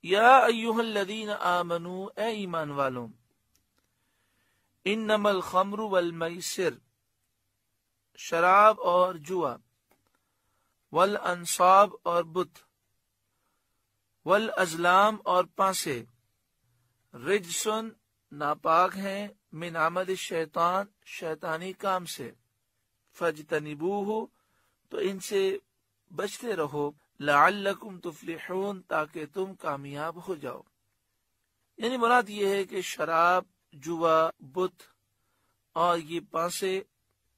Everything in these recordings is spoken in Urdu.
یا ایھا الذین آمنو، اے ایمان والوں، انما الخمر والمیسر، شراب اور جوا، والانصاب اور بت، والازلام اور پانسے، رجسن ناپاک ہیں، من عمل الشیطان شیطانی کام سے، فاجتنبوہ تو ان سے بچتے رہو، لعلکم تفلحون تاکہ تم کامیاب ہو جاؤ۔ یعنی مراد یہ ہے کہ شراب، جوا، بت اور یہ پانسے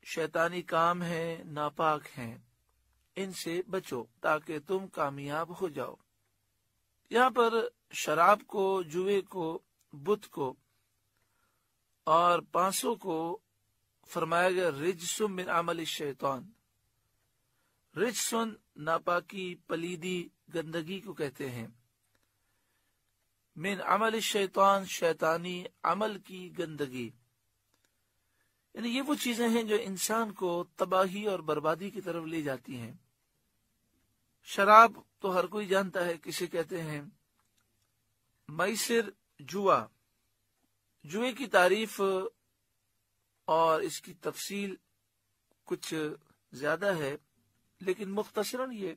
شیطانی کام ہیں، ناپاک ہیں، ان سے بچو تاکہ تم کامیاب ہو جاؤ۔ یہاں پر شراب کو، جوے کو، بت کو اور پانسوں کو فرمایا گیا رجسم من عمل الشیطان۔ رجسن ناپاکی، پلیدی، گندگی کو کہتے ہیں، من عمل الشیطان شیطانی عمل کی گندگی، یعنی یہ وہ چیزیں ہیں جو انسان کو تباہی اور بربادی کی طرف لے جاتی ہیں۔ شراب تو ہر کوئی جانتا ہے کسے کہتے ہیں۔ میسر، جوا، جوئے کی تعریف اور اس کی تفصیل کچھ زیادہ ہے، لیکن مختصراً یہ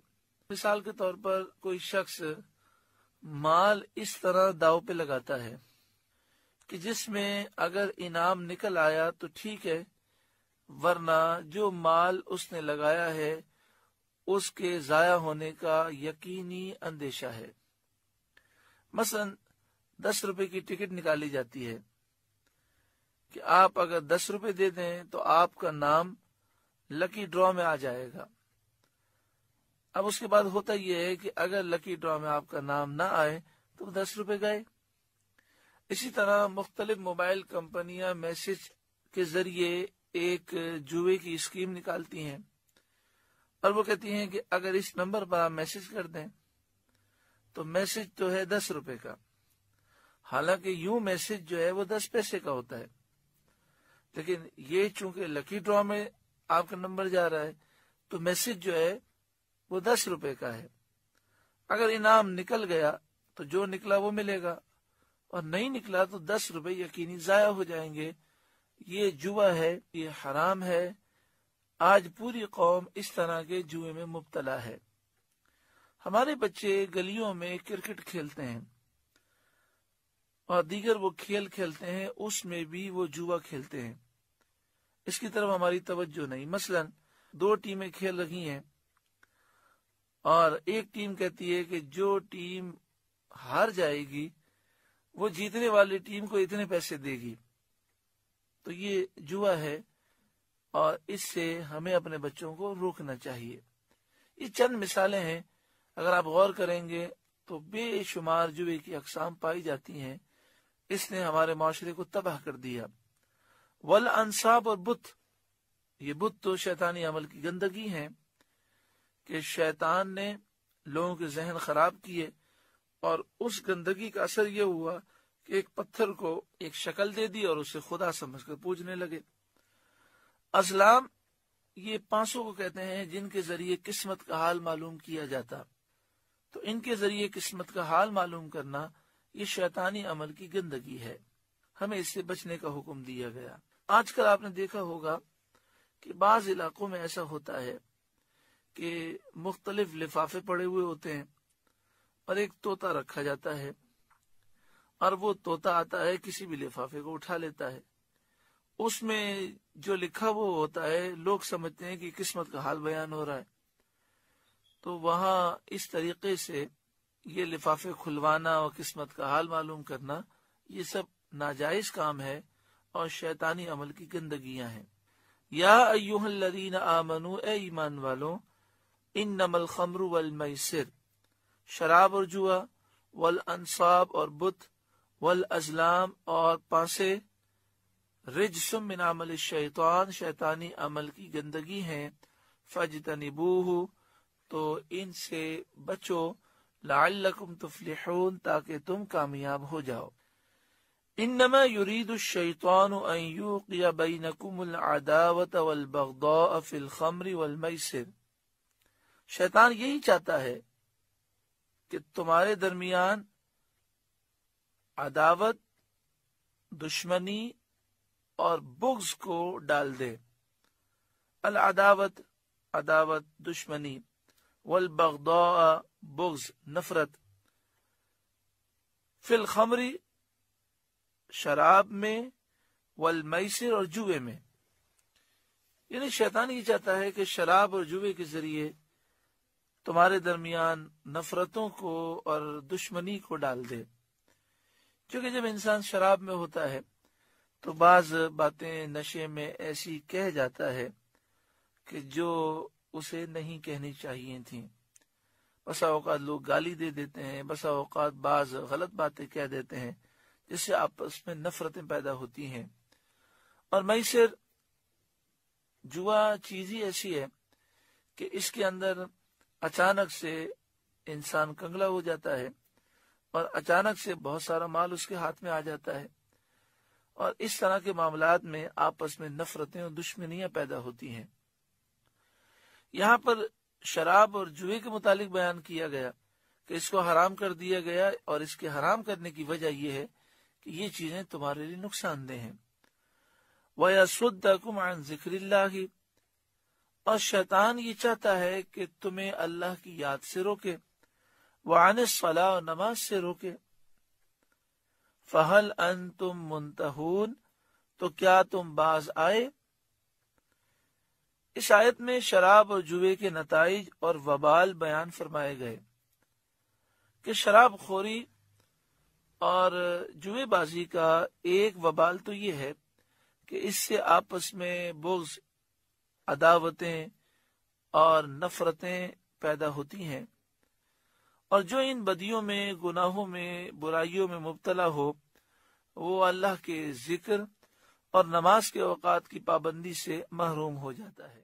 مثال کے طور پر کوئی شخص مال اس طرح داؤ پہ لگاتا ہے کہ جس میں اگر انعام نکل آیا تو ٹھیک ہے، ورنہ جو مال اس نے لگایا ہے اس کے ضائع ہونے کا یقینی اندیشہ ہے۔ مثلا 10 روپے کی ٹکٹ نکالی جاتی ہے کہ آپ اگر 10 روپے دے دیں تو آپ کا نام لکی ڈرا میں آ جائے گا۔ اب اس کے بعد ہوتا یہ ہے کہ اگر لکی ڈرا میں آپ کا نام نہ آئے تو 10 روپے گئے۔ اسی طرح مختلف موبائل کمپنیاں میسج کے ذریعے ایک جوئے کی اسکیم نکالتی ہیں اور وہ کہتی ہیں کہ اگر اس نمبر پر آپ میسج کر دیں تو میسج تو ہے 10 روپے کا، حالانکہ یوں میسج جو ہے وہ 10 پیسے کا ہوتا ہے، لیکن یہ چونکہ لکی ڈرا میں آپ کا نمبر جا رہا ہے تو میسج جو ہے وہ 10 روپے کا ہے۔ اگر انعام نکل گیا تو جو نکلا وہ ملے گا، اور نہیں نکلا تو 10 روپے یقینی ضائع ہو جائیں گے۔ یہ جوا ہے، یہ حرام ہے۔ آج پوری قوم اس طرح کے جوئے میں مبتلا ہے۔ ہمارے بچے گلیوں میں کرکٹ کھیلتے ہیں اور دیگر وہ کھیل کھیلتے ہیں، اس میں بھی وہ جوا کھیلتے ہیں، اس کی طرف ہماری توجہ نہیں۔ مثلا 2 ٹیمیں کھیل رہی ہیں اور ایک ٹیم کہتی ہے کہ جو ٹیم ہار جائے گی وہ جیتنے والی ٹیم کو اتنے پیسے دے گی، تو یہ جوا ہے اور اس سے ہمیں اپنے بچوں کو روکنا چاہیے۔ یہ چند مثالیں ہیں، اگر آپ غور کریں گے تو بے شمار جوے کی اقسام پائی جاتی ہیں۔ اس نے ہمارے معاشرے کو تباہ کر دیا۔ والانصاب اور بت، یہ بت تو شیطانی عمل کی گندگی ہیں کہ شیطان نے لوگوں کے ذہن خراب کیے، اور اس گندگی کا اثر یہ ہوا کہ ایک پتھر کو ایک شکل دے دی اور اسے خدا سمجھ کر پوجنے لگے۔ ازلام، یہ پانسوں کو کہتے ہیں جن کے ذریعے قسمت کا حال معلوم کیا جاتا، تو ان کے ذریعے قسمت کا حال معلوم کرنا یہ شیطانی عمل کی گندگی ہے، ہمیں اس سے بچنے کا حکم دیا گیا۔ آج کل آپ نے دیکھا ہوگا کہ بعض علاقوں میں ایسا ہوتا ہے کہ مختلف لفافے پڑے ہوئے ہوتے ہیں اور ایک طوطا رکھا جاتا ہے، اور وہ طوطا آتا ہے کسی بھی لفافے کو اٹھا لیتا ہے، اس میں جو لکھا وہ ہوتا ہے، لوگ سمجھتے ہیں کہ قسمت کا حال بیان ہو رہا ہے، تو وہاں اس طریقے سے یہ لفافے کھلوانا اور قسمت کا حال معلوم کرنا یہ سب ناجائز کام ہے اور شیطانی عمل کی گندگیاں ہیں۔ یا ایھا الذین آمنو، اے ایمان والوں، انما الخمر والمیسر، شراب اور جوا، والانصاب اور بت، والازلام اور پانسے، رجس من عمل الشیطان شیطانی عمل کی گندگی ہیں، فاجتنبوہ تو ان سے بچو، لعلکم تفلحون تاکہ تم کامیاب ہو جاؤ۔ انما يريد الشیطان ان یوقع بینکم العداوۃ والبغضاء فی الخمر والمیسر، شیطان یہی چاہتا ہے کہ تمہارے درمیان عداوت، دشمنی اور بغض کو ڈال دے۔ العداوت، عداوت، دشمنی، والبغضاء، بغض، نفرت، فی الخمر، شراب میں، والمیسر، اور جوئے میں۔ یعنی شیطان یہ چاہتا ہے کہ شراب اور جوئے کے ذریعے تمہارے درمیان نفرتوں کو اور دشمنی کو ڈال دے، کیونکہ جب انسان شراب میں ہوتا ہے تو بعض باتیں نشے میں ایسی کہہ جاتا ہے کہ جو اسے نہیں کہنی چاہیے تھیں۔ بسا اوقات لوگ گالی دے دیتے ہیں، بسا اوقات بعض غلط باتیں کہہ دیتے ہیں جس سے آپس میں نفرتیں پیدا ہوتی ہیں۔ اور میسر، جوا چیز ہی ایسی ہے کہ اس کے اندر اچانک سے انسان کنگلا ہو جاتا ہے اور اچانک سے بہت سارا مال اس کے ہاتھ میں آ جاتا ہے، اور اس طرح کے معاملات میں آپس میں نفرتیں اور دشمنیاں پیدا ہوتی ہیں۔ یہاں پر شراب اور جوئے کے متعلق بیان کیا گیا کہ اس کو حرام کر دیا گیا، اور اس کے حرام کرنے کی وجہ یہ ہے کہ یہ چیزیں تمہارے لیے نقصان دہ ہیں۔ وَيَصُدَّكُمْ عَنْ ذِكْرِ اللَّهِ، اور شیطان یہ چاہتا ہے کہ تمہیں اللہ کی یاد سے روکے، وَعَنِ الصَّلَاةِ، اور نماز سے روکے۔ فَهَلْ أَنْتُمْ مُنْتَهُونَ، تو کیا تم باز آئے؟ اس آیت میں شراب اور جوئے کے نتائج اور وبال بیان فرمائے گئے کہ شراب خوری اور جوئے بازی کا ایک وبال تو یہ ہے کہ اس سے آپس میں بغض، عداوتیں اور نفرتیں پیدا ہوتی ہیں، اور جو ان بدیوں میں، گناہوں میں، برائیوں میں مبتلا ہو وہ اللہ کے ذکر اور نماز کے اوقات کی پابندی سے محروم ہو جاتا ہے۔